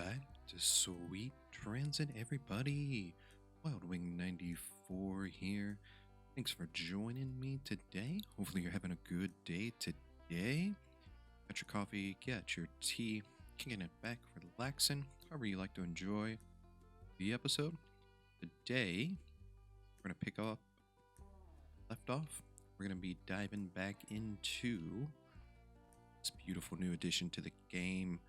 back to Sweet Transit, everybody. Wild Wing 94 here. Thanks for joining me today. Hopefully, you're having a good day today. Got your coffee, get your tea, kicking it back, relaxing, however you like to enjoy the episode. Today, we're going to pick up left off. We're going to be diving back into this beautiful new addition to the game.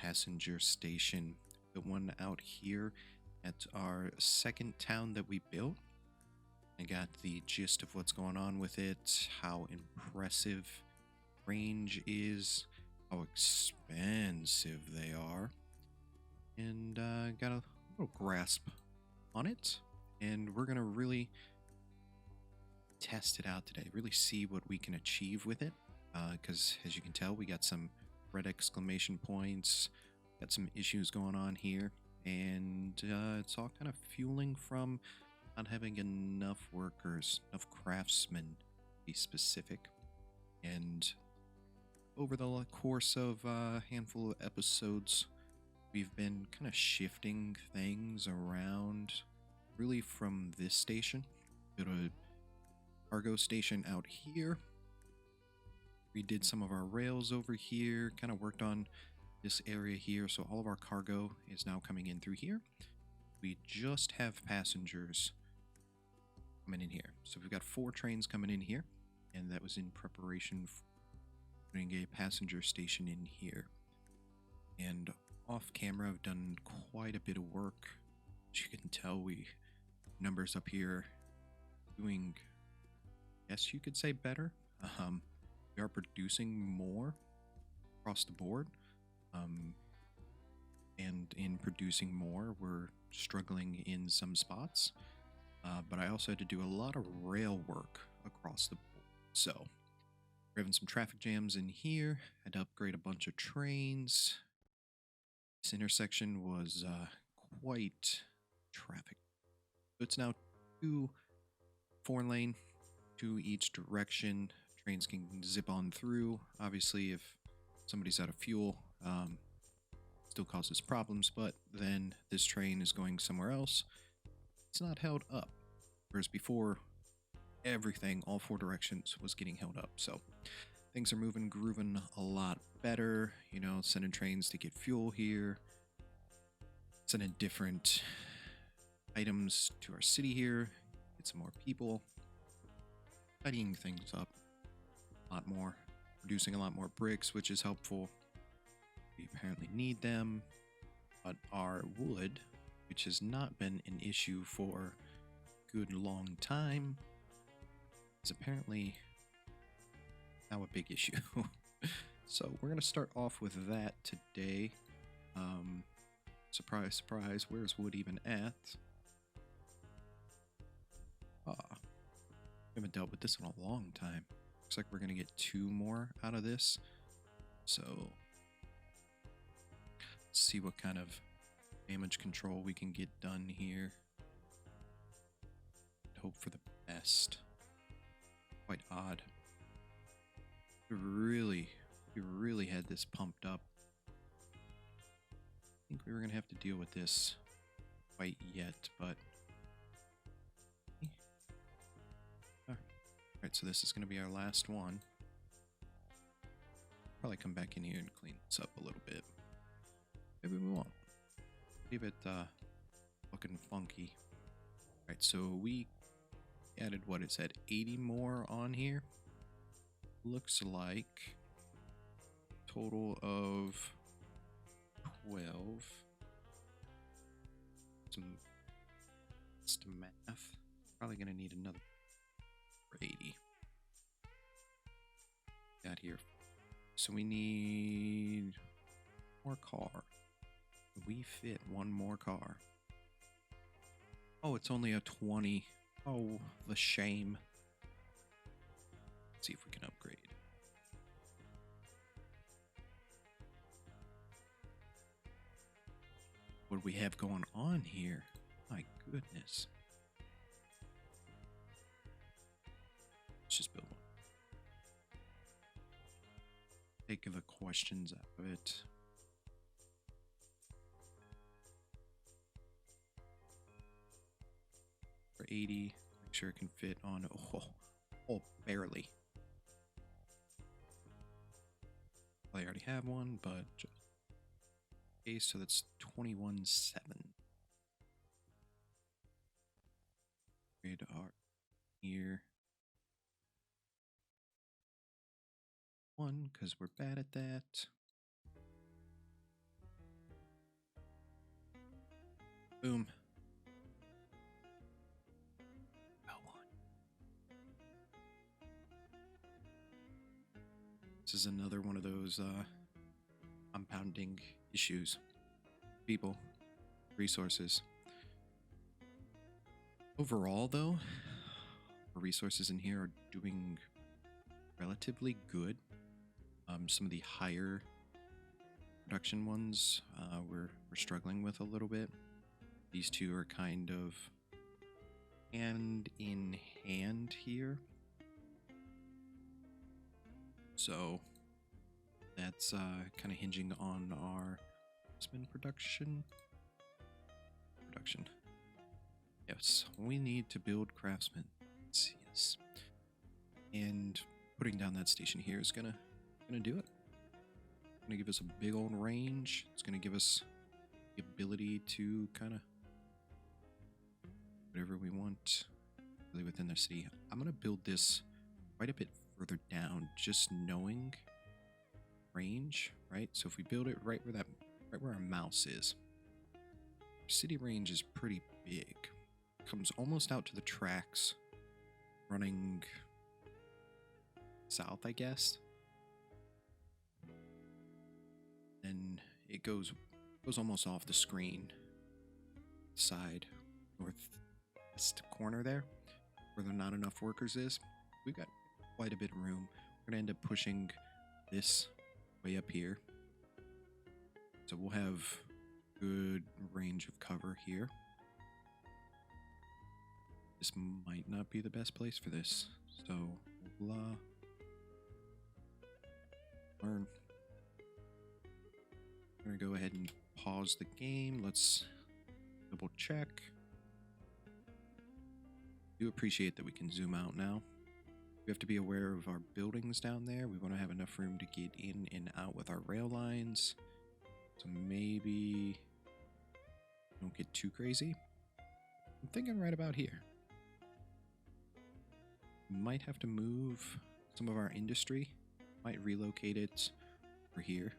Passenger station, the one out here at our second town that we built. I got the gist of what's going on with it, how impressive range is, how expensive they are, and got a little grasp on it. And we're gonna really test it out today, really see what we can achieve with it, because as you can tell, we got some red exclamation points, got some issues going on here, and it's all kind of fueling from not having enough workers, enough craftsmen to be specific. And over the course of a handful of episodes, we've been kind of shifting things around, really from this station, go to cargo station out here. We did some of our rails over here, kind of worked on this area here, so all of our cargo is now coming in through here. We just have passengers coming in here. So we've got 4 trains coming in here, and that was in preparation for putting a passenger station in here. And off camera, I've done quite a bit of work. As you can tell, numbers up here doing, yes, you could say better. We are producing more across the board, and in producing more, we're struggling in some spots, but I also had to do a lot of rail work across the board. So we're having some traffic jams in here. Had to upgrade a bunch of trains. This intersection was quite traffic. So it's now 2 4-lane, 2 each direction. Trains can zip on through. Obviously, if somebody's out of fuel, still causes problems, but then this train is going somewhere else. It's not held up. Whereas before, everything, all 4 directions, was getting held up. So things are moving, grooving a lot better. You know, sending trains to get fuel here, sending different items to our city here, get some more people, tidying things up a lot more, producing a lot more bricks, which is helpful. We apparently need them, but our wood, which has not been an issue for a good long time, is apparently now a big issue. So we're going to start off with that today. Surprise, surprise, where's wood even at? We haven't dealt with this in a long time. Looks like we're going to get 2 more out of this. So let's see what kind of damage control we can get done here. Hope for the best. Quite odd. We really had this pumped up. I think we were going to have to deal with this quite yet, but alright, so this is going to be our last one. Probably come back in here and clean this up a little bit. Maybe we won't. Leave it looking funky. Alright, so we added, what it said, 80 more on here. Looks like total of 12. Some math. Probably going to need another 80. Got here. So we need more car. We fit 1 more car. Oh, it's only a 20. Oh, the shame. Let's see if we can upgrade. What do we have going on here? My goodness. Let's just build one. Take the questions out of it. 80. Make sure it can fit on. Oh, barely. I already have one, but just in case, so that's 21.7. Grade art here. One, because we're bad at that. Boom. Got one. This is another one of those compounding issues. People, resources. Overall, though, our resources in here are doing relatively good. Some of the higher production ones we're struggling with a little bit. These two are kind of hand in hand here. So that's kind of hinging on our craftsman production. Yes, we need to build craftsmen. Yes. And putting down that station here is gonna do it. Gonna give us a big old range. It's gonna give us the ability to kind of whatever we want really within the city. I'm gonna build this quite a bit further down, just knowing range, right? So if we build it right where our mouse is, our city range is pretty big. Comes almost out to the tracks, running south, I guess. And it goes almost off the screen side, northwest corner there, where there not enough workers is. We've got quite a bit of room. We're gonna end up pushing this way up here, so we'll have good range of cover here. This might not be the best place for this, so we'll learn. I'm gonna go ahead and pause the game. Let's double check. I do appreciate that we can zoom out now. We have to be aware of our buildings down there. We want to have enough room to get in and out with our rail lines. So maybe don't get too crazy. I'm thinking right about here. Might have to move some of our industry. Might relocate it over here.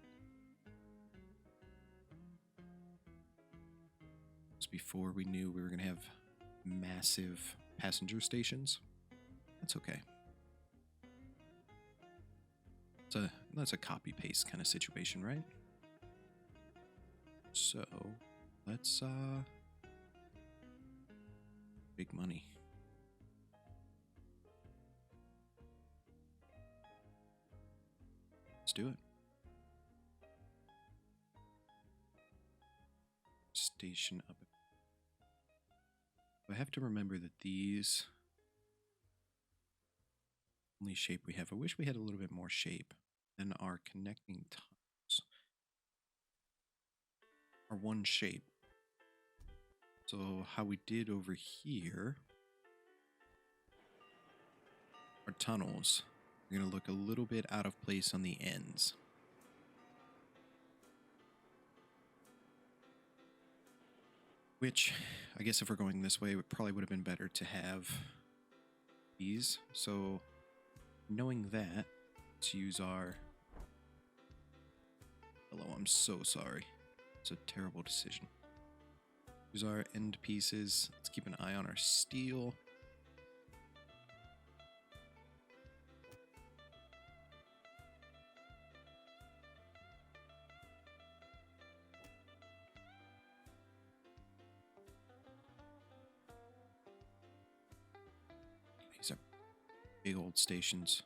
Just before we knew we were going to have massive passenger stations. That's okay. That's a copy paste kind of situation, right? So let's big money. Let's do it. Station up. I have to remember that these only shape we have. I wish we had a little bit more shape than our connecting tunnels. Our one shape. So how we did over here, our tunnels are going to look a little bit out of place on the ends. Which, I guess if we're going this way, it probably would have been better to have these. So, knowing that, let's use our... Hello, I'm so sorry. It's a terrible decision. Use our end pieces. Let's keep an eye on our steel. These are big old stations.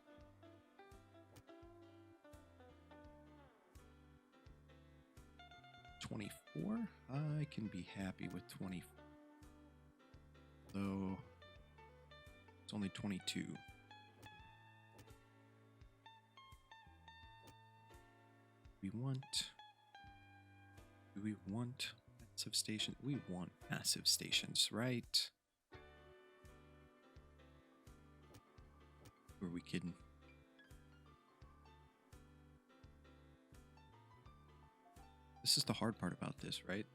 $24? I can be happy with 20. Though it's only 22. Do we want massive stations? We want massive stations, right? Who are we kidding? This is the hard part about this, right?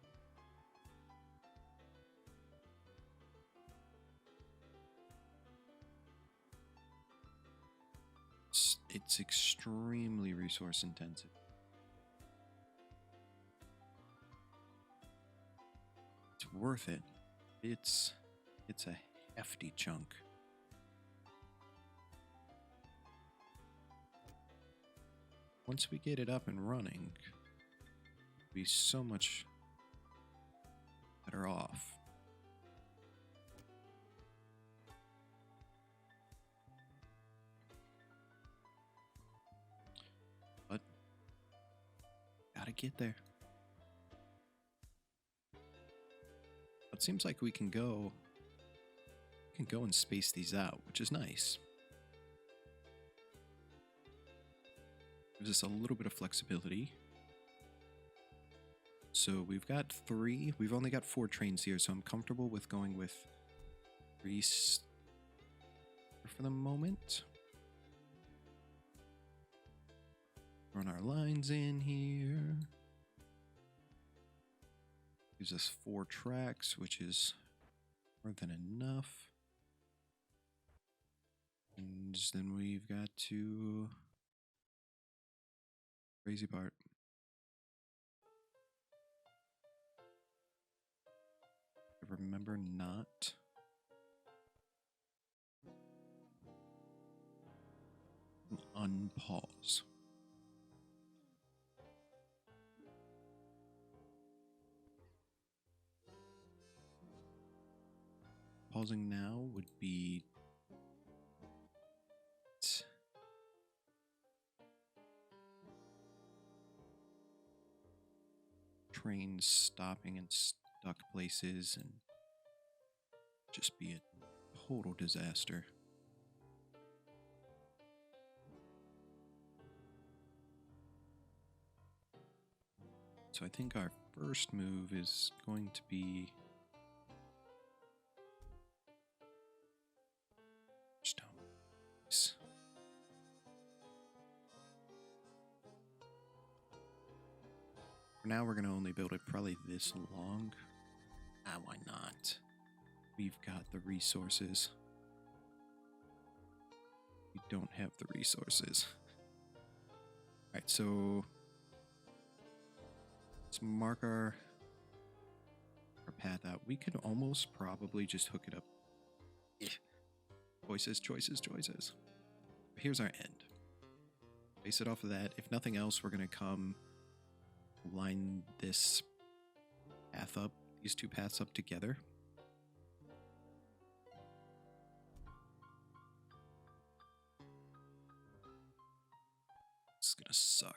It's extremely resource intensive. It's worth it. It's a hefty chunk. Once we get it up and running, we'll be so much better off. But gotta get there. It seems like we can go and space these out, which is nice. Gives us a little bit of flexibility. So we've got 3. We've only got 4 trains here, so I'm comfortable with going with 3 for the moment. Run our lines in here. Gives us 4 tracks, which is more than enough. And then we've got to... Crazy part. Remember not. Unpause. Pausing now would be trains stopping in stuck places and just be a total disaster. So I think our first move is going to be stones. For now, we're going to only build it probably this long. Why not? We've got the resources. We don't have the resources. Alright, so let's mark our path out. We could almost probably just hook it up. Choices. Here's our end. Base it off of that. If nothing else, we're going to come line this path up, these 2 paths up together. It's going to suck.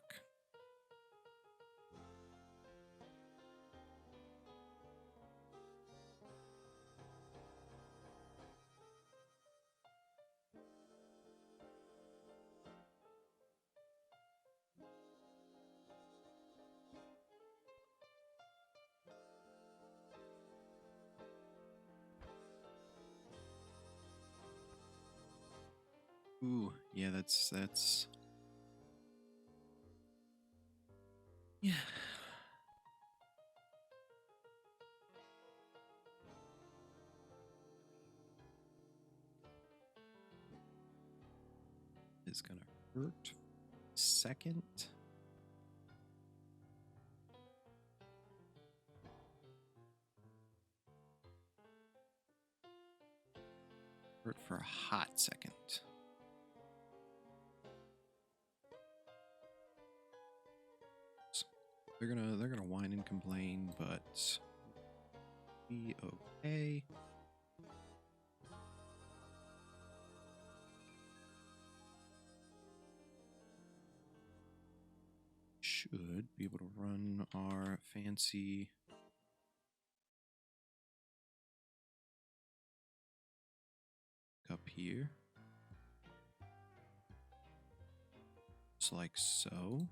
Ooh, yeah, that's... Yeah. It's gonna hurt. Second. Hurt for a hot second. They're gonna whine and complain, but be okay. Should be able to run our fancy cup here. Just like so.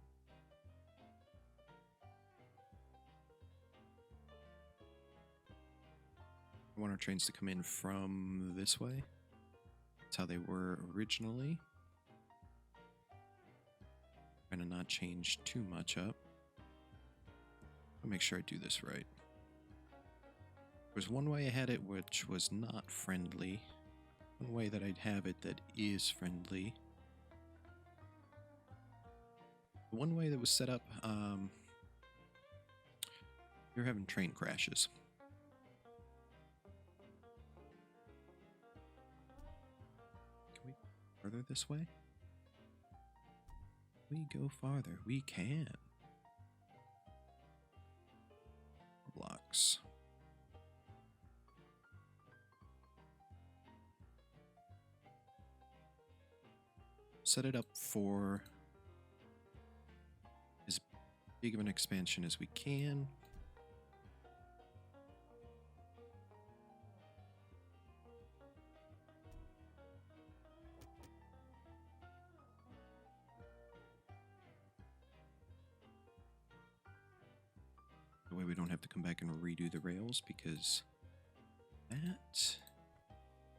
I want our trains to come in from this way. That's how they were originally. Trying to not change too much up. I'll make sure I do this right. There's one way I had it which was not friendly. One way that I'd have it that is friendly. The one way that was set up, you're having train crashes. Can we go further this way? We go farther. We can. Blocks. Set it up for as big of an expansion as we can. That way we don't have to come back and redo the rails, because that is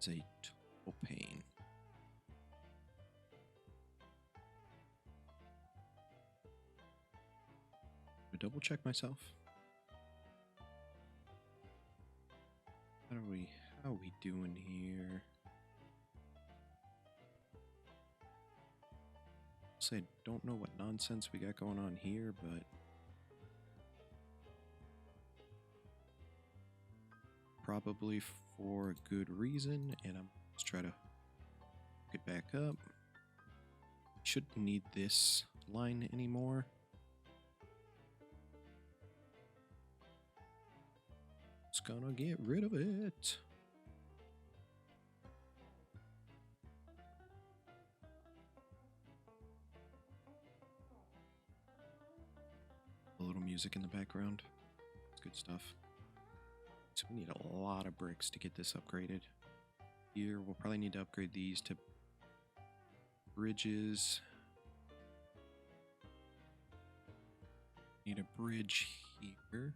a total pain. Double check myself. How are we doing here? Say I don't know what nonsense we got going on here, but probably for a good reason, and I'm just try to get back up. Shouldn't need this line anymore. Just gonna get rid of it. A little music in the background. It's good stuff. So we need a lot of bricks to get this upgraded. Here, we'll probably need to upgrade these to bridges. Need a bridge here.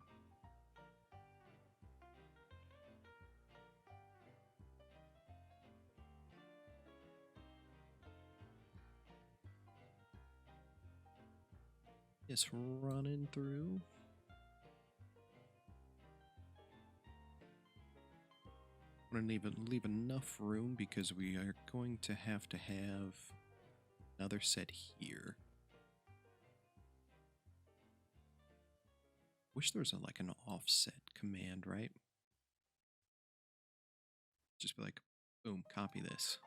It's running through. I'm going to leave enough room because we are going to have another set here. Wish there was like an offset command, right? Just be like, boom, copy this.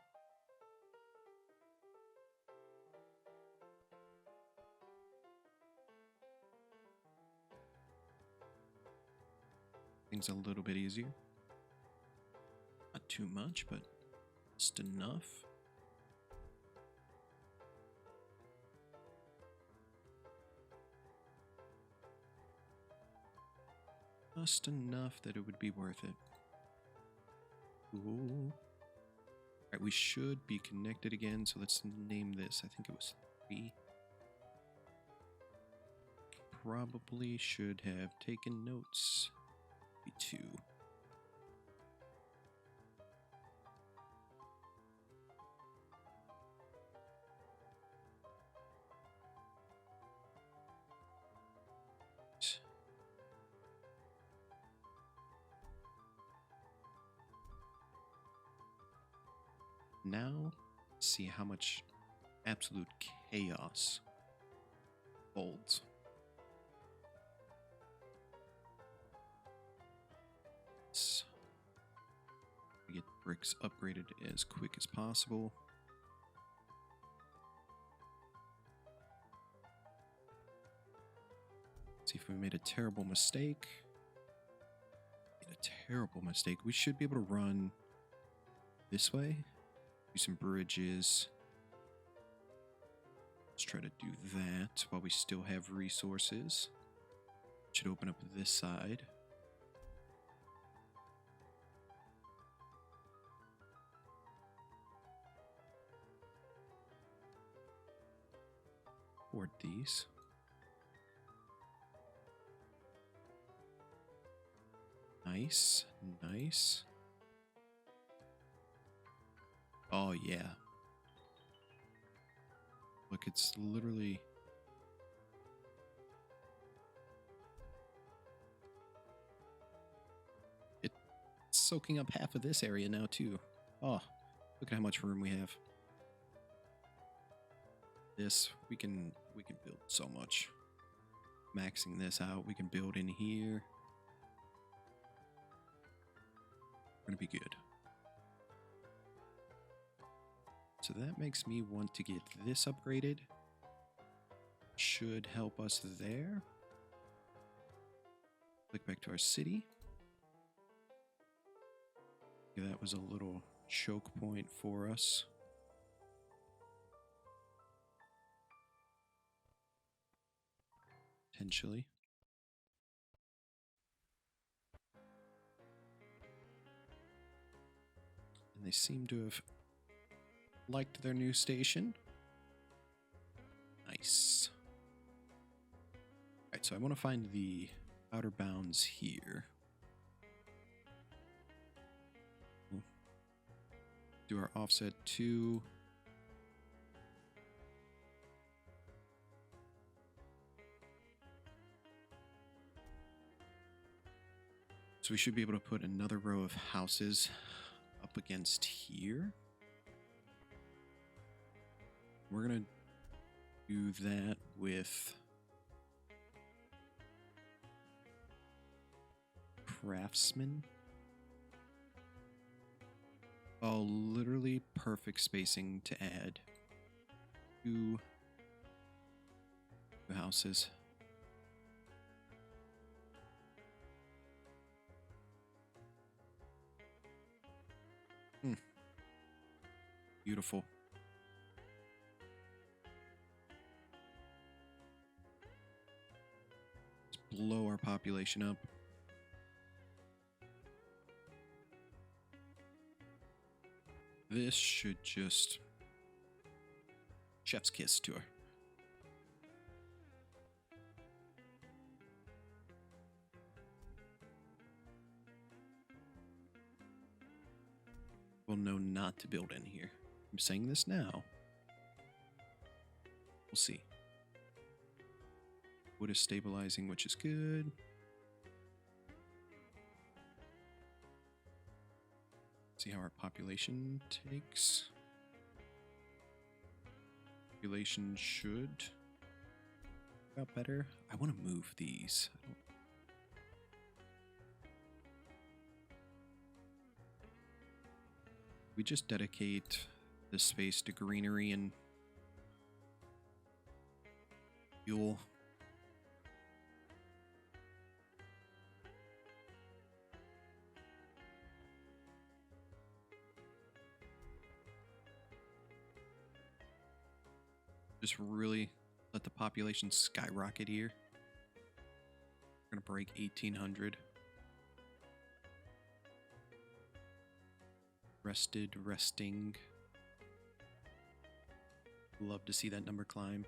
Things a little bit easier. Not too much, but just enough. Just enough that it would be worth it. Ooh. Alright, we should be connected again, so let's name this. I think it was 3. Probably should have taken notes. 2. Now, see how much absolute chaos holds. Let's get bricks upgraded as quick as possible. See if we made a terrible mistake. We should be able to run this way. Do some bridges. Let's try to do that while we still have resources. Should open up this side. Board these. Nice, nice. Oh, yeah. Look, it's literally soaking up half of this area now too. Oh, look at how much room we have. This we can build so much. Maxing this out, we can build in here. We're gonna be good. So that makes me want to get this upgraded. Should help us there. Click back to our city. Okay, that was a little choke point for us. Potentially. And they seem to have liked their new station. Nice. Alright, so I want to find the outer bounds here. Do our offset 2. So we should be able to put another row of houses up against here. We're going to do that with craftsmen. Oh, literally perfect spacing to add 2 houses. Beautiful. Let's blow our population up. This should just chef's kiss to her. We'll know not to build in here. I'm saying this now. We'll see. Wood is stabilizing, which is good. See how our population takes. Population should got better. I want to move these. We just dedicate this space to greenery and fuel. Just really let the population skyrocket here. We're gonna break 1,800. Resting. Love to see that number climb.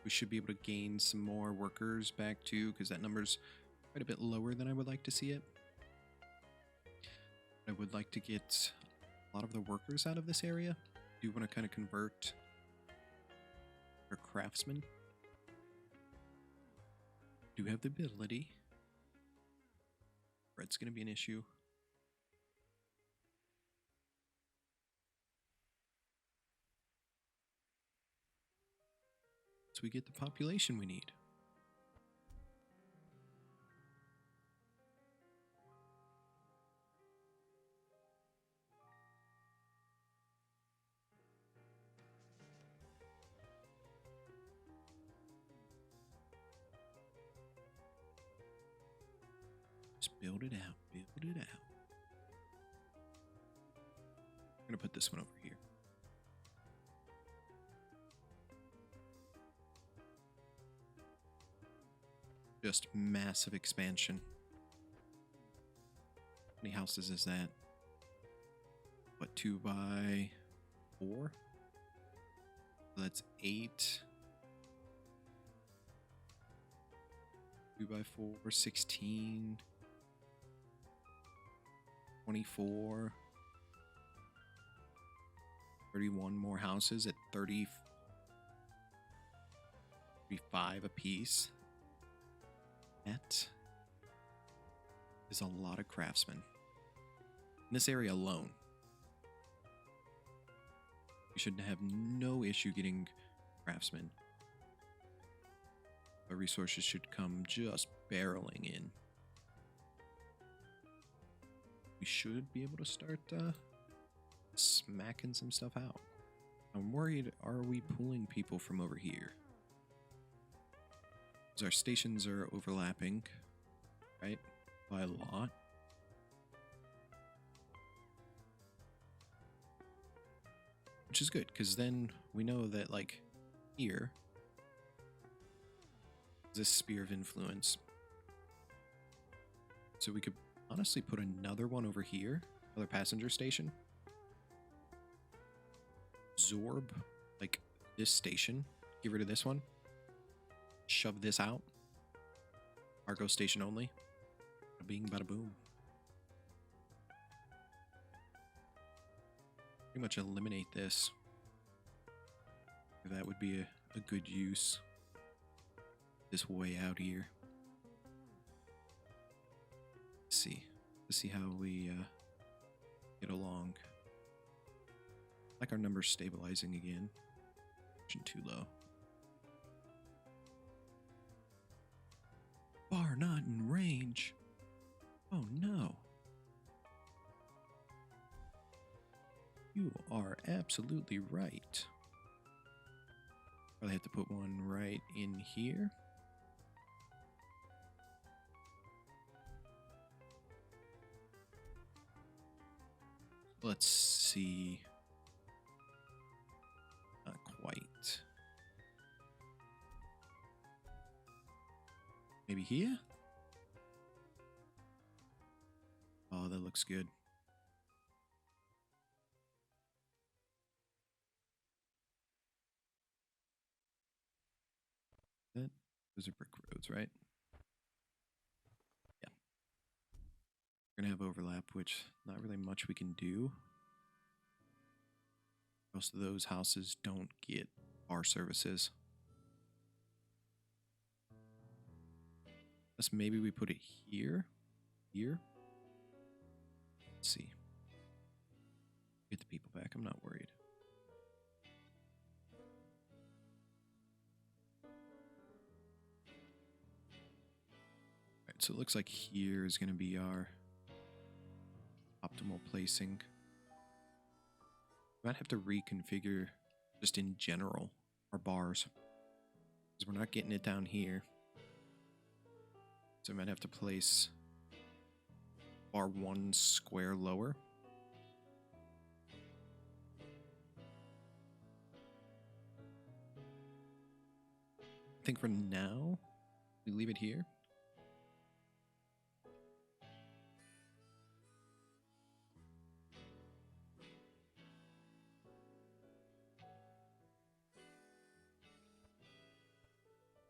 We should be able to gain some more workers back too, because that number's quite a bit lower than I would like to see it. I would like to get a lot of the workers out of this area. Do want to kind of convert our craftsmen. Do have the ability. Bread's going to be an issue. So we get the population we need. Just build it out, build it out. I'm going to put this one over here. Just massive expansion. How many houses is that? What, 2 by 4? So that's 8. 2 by 4, 16. 24. 31 more houses at 30. 35 apiece. That is a lot of craftsmen. In this area alone, we should have no issue getting craftsmen. Our resources should come just barreling in. We should be able to start smacking some stuff out. I'm worried, are we pulling people from over here? Because our stations are overlapping, right? By a lot. Which is good, because then we know that, like, here, this sphere of influence. So we could honestly put another one over here, another passenger station. Absorb, like, this station. Get rid of this one. Shove this out. Cargo station only. Bada bing, bada boom. Pretty much eliminate this. That would be a good use. This way out here. Let's see how we get along. Like our numbers stabilizing again. Too low. Bar not in range. Oh no. You are absolutely right. Probably have to put one right in here. Let's see. Not quite. Maybe here? Oh, that looks good. Those are brick roads, right? Yeah. We're gonna have overlap, which not really much we can do. Most of those houses don't get bar services. Unless maybe we put it here. Here. Let's see. Get the people back. I'm not worried. Alright, so it looks like here is going to be our optimal placing. We might have to reconfigure, just in general, our bars. Because we're not getting it down here. So I might have to place bar 1 square lower. I think for now, we leave it here.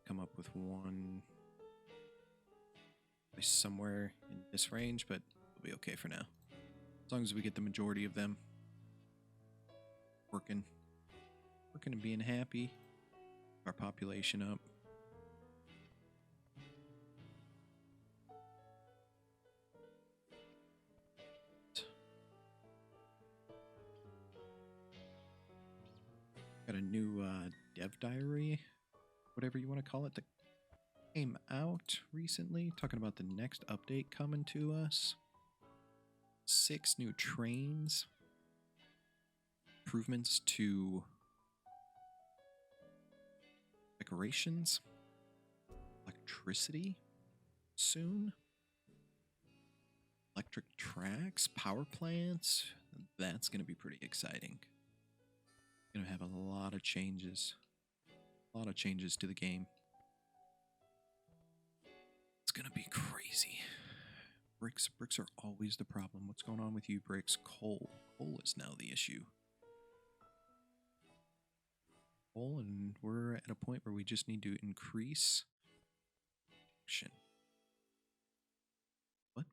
Come up with one place somewhere in this range, but it'll be okay for now. As long as we get the majority of them working and being happy. Our population up. Got a new dev diary, whatever you want to call it, that came out recently, talking about the next update coming to us. 6 new trains. Improvements to decorations. Electricity soon. Electric tracks, power plants. That's going to be pretty exciting. Going to have a lot of changes. A lot of changes to the game. It's going to be crazy. Bricks are always the problem. What's going on with you, bricks? Coal is now the issue. Coal, and we're at a point where we just need to increase action. What?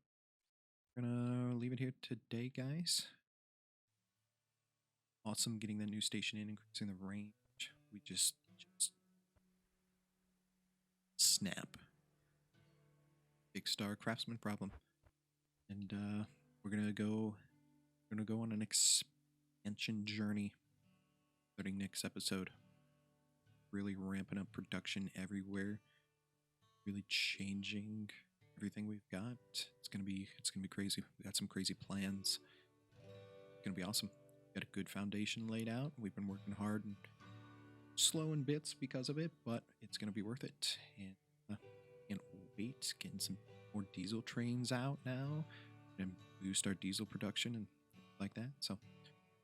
We're gonna leave it here today, guys. Awesome getting that new station in, increasing the range. We just snap. Big star craftsman problem. And we're gonna go We're gonna go on an expansion journey starting next episode. Really ramping up production everywhere. Really changing everything we've got. It's gonna be crazy. We got some crazy plans. It's gonna be awesome. Got a good foundation laid out. We've been working hard and slow in bits because of it, but it's gonna be worth it. And can't wait. Getting some more diesel trains out now and boost our diesel production and like that. So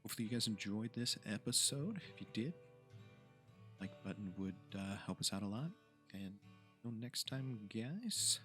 hopefully you guys enjoyed this episode. If you did, like button would help us out a lot. And until next time, guys.